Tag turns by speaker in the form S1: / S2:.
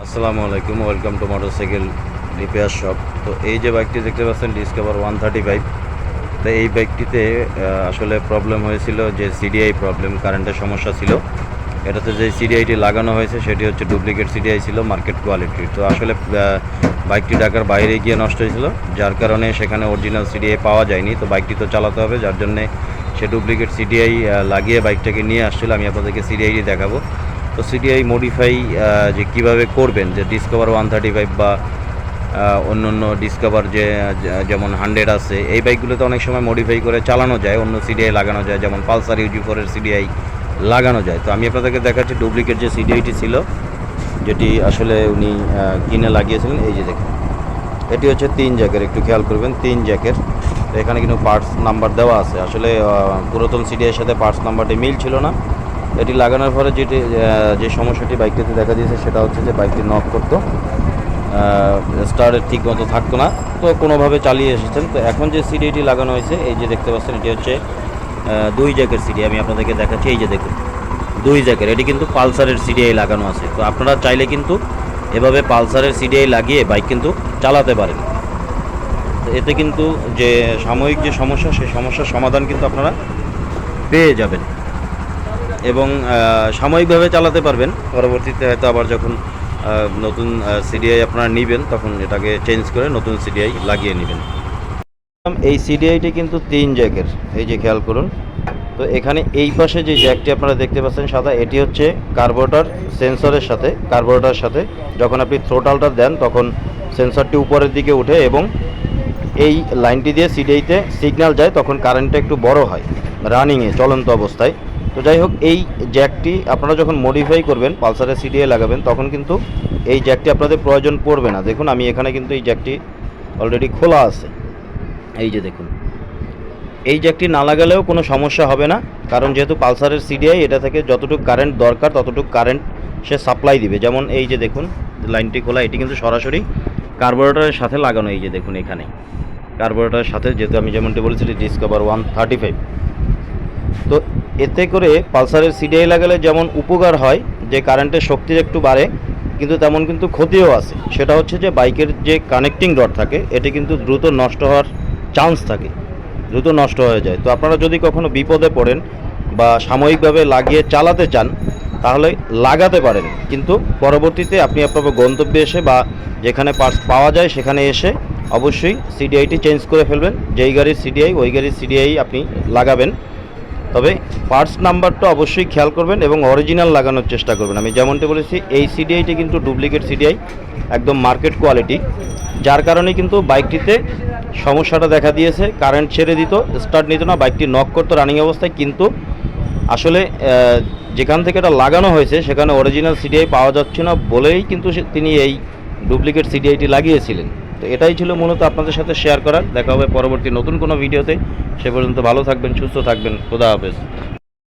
S1: আসসালামু আলাইকুম, welcome to motorcycle repair shop. তো এই যে বাইকটি দেখতে পাচ্ছেন ডিসকভার 135। তো এই বাইকটিতে আসলে প্রবলেম হয়েছিল যে সিডিআই প্রবলেম, কারেন্টের সমস্যা ছিল। এটাতে যে সিডিআইটি লাগানো হয়েছে সেটি হচ্ছে ডুপ্লিকেট সিডিআই ছিল, মার্কেট কোয়ালিটির। তো আসলে বাইকটি ঢাকার বাইরে গিয়ে নষ্ট হয়েছিল, যার কারণে সেখানে অরিজিনাল সিডিআই পাওয়া যায়নি। তো বাইকটি তো চালাতে হবে, যার জন্যে সে ডুপ্লিকেট সিডিআই লাগিয়ে বাইকটাকে নিয়ে আসছিল। আমি আপনাদেরকে সিডিআইটি দেখাবো। তো সিডিআই মডিফাই যে কীভাবে করবেন, যে ডিসকভার 135 বা অন্য অন্য ডিসকভার যেমন 100 আছে, এই বাইকগুলোতে অনেক সময় মডিফাই করে চালানো যায়, অন্য সিডিআই লাগানো যায়, যেমন পালসার ইউজি4 এর সিডিআই লাগানো যায়। তো আমি আপনাদেরকে দেখাচ্ছি ডুপ্লিকেট যে সিডিআইটি ছিল, যেটি আসলে উনি কিনে লাগিয়েছিলেন। এই যে দেখুন, এটি হচ্ছে 3 জ্যাকের, একটু খেয়াল করবেন 3 জ্যাকের। তো এখানে কিন্তু পার্টস নাম্বার দেওয়া আছে। আসলে পুরাতন সিডিআইয়ের সাথে পার্টস নাম্বারটি মিল ছিল না। এটি লাগানোর পরে যে সমস্যাটি বাইকটিতে দেখা দিয়েছে সেটা হচ্ছে যে বাইকটি নক করতো, স্টার্টের ঠিক মতো থাকতো না। তো কোনোভাবে চালিয়ে এসেছেন। তো এখন যে সিডিআইটি লাগানো হয়েছে, এই যে দেখতে পাচ্ছেন, এটি হচ্ছে 2 জ্যাকের সিডিআই। আমি আপনাদেরকে দেখাচ্ছি, এই যে দেখুন 2 জ্যাকের। এটি কিন্তু পালসারের সিডিআই লাগানো আছে। তো আপনারা চাইলে কিন্তু এভাবে পালসারের সিডিআই লাগিয়ে বাইক কিন্তু চালাতে পারেন। তো এতে কিন্তু যে সাময়িক যে সমস্যা, সেই সমস্যার সমাধান কিন্তু আপনারা পেয়ে যাবেন এবং সাময়িকভাবে চালাতে পারবেন। পরবর্তীতে হয়তো আবার যখন নতুন সিডিআই আপনারা নেবেন, তখন এটাকে চেঞ্জ করে নতুন সিডিআই লাগিয়ে নেবেন। এই সিডিআইটি কিন্তু 3 জ্যাকের, এই যে খেয়াল করুন। তো এখানে এই পাশে যে জ্যাকটি আপনারা দেখতে পাচ্ছেন সাদা, এটি হচ্ছে কার্বোরেটর সেন্সরের সাথে, কার্বোরেটরের সাথে যখন আপনি থ্রোটলটা দেন তখন সেন্সরটি উপরের দিকে উঠে এবং এই লাইনটি দিয়ে সিডিআইতে সিগন্যাল যায়, তখন কারেন্টটা একটু বড় হয় রানিংয়ে, চলন্ত অবস্থায়। তো যাই হোক, এই জ্যাকটি আপনারা যখন মডিফাই করবেন, পালসারের সিডিআই লাগাবেন, তখন কিন্তু এই জ্যাকটি আপনাদের প্রয়োজন পড়বে না। দেখুন, আমি এখানে কিন্তু এই জ্যাকটি অলরেডি খোলা আছে। এই যে দেখুন, এই জ্যাকটি না লাগালেও কোনো সমস্যা হবে না, কারণ যেহেতু পালসারের সিডিআই, এটা থেকে যতটুকু কারেন্ট দরকার ততটুকু কারেন্ট সে সাপ্লাই দিবে। যেমন এই যে দেখুন লাইনটি খোলা, এটি কিন্তু সরাসরি কার্বোরেটরের সাথে লাগানো। এই যে দেখুন এখানে কার্বোরেটরের সাথে, যেহেতু আমি যেমনটি বলেছি ডিসকভার 135। তো এতে করে পালসারের সিডিআই লাগালে যেমন উপকার হয় যে কারেন্টের শক্তি একটু বাড়ে, কিন্তু তেমন কিন্তু ক্ষতিও আছে। সেটা হচ্ছে যে বাইকের যে কানেক্টিং রড থাকে, এটি কিন্তু দ্রুত নষ্ট হওয়ার চান্স থাকে, দ্রুত নষ্ট হয়ে যায়। তো আপনারা যদি কখনো বিপদে পড়েন বা সাময়িকভাবে লাগিয়ে চালাতে চান, তাহলে লাগাতে পারেন, কিন্তু পরবর্তীতে আপনি আপনার গন্তব্যে এসে বা যেখানে পার্টস পাওয়া যায় সেখানে এসে অবশ্যই সিডিআইটি চেঞ্জ করে ফেলবেন। যেই গাড়ির সিডিআই, ওই গাড়ির সিডিআই আপনি লাগাবেন। তবে পার্টস নাম্বারটা অবশ্যই খেয়াল করবেন এবং অরিজিনাল লাগানোর চেষ্টা করবেন। আমি যেমনটি বলেছি, এই সিডিআইটি কিন্তু ডুপ্লিকেট সিডিআই, একদম মার্কেট কোয়ালিটি, যার কারণে কিন্তু বাইকটিতে সমস্যাটা দেখা দিয়েছে। কারেন্ট ছেড়ে দিত, স্টার্ট নিত না, বাইকটি নক করতো রানিং অবস্থায়। কিন্তু আসলে যেখান থেকে এটা লাগানো হয়েছে সেখানে অরিজিনাল সিডিআই পাওয়া যাচ্ছে না বলেই কিন্তু তিনি এই ডুপ্লিকেট সিডিআইটি লাগিয়েছিলেন। তো এটাই ছিল মূলত আপনাদের সাথে শেয়ার করার। দেখা হবে পরবর্তী নতুন কোনো ভিডিওতে। সে পর্যন্ত ভালো থাকবেন, সুস্থ থাকবেন। খোদা হাফেজ।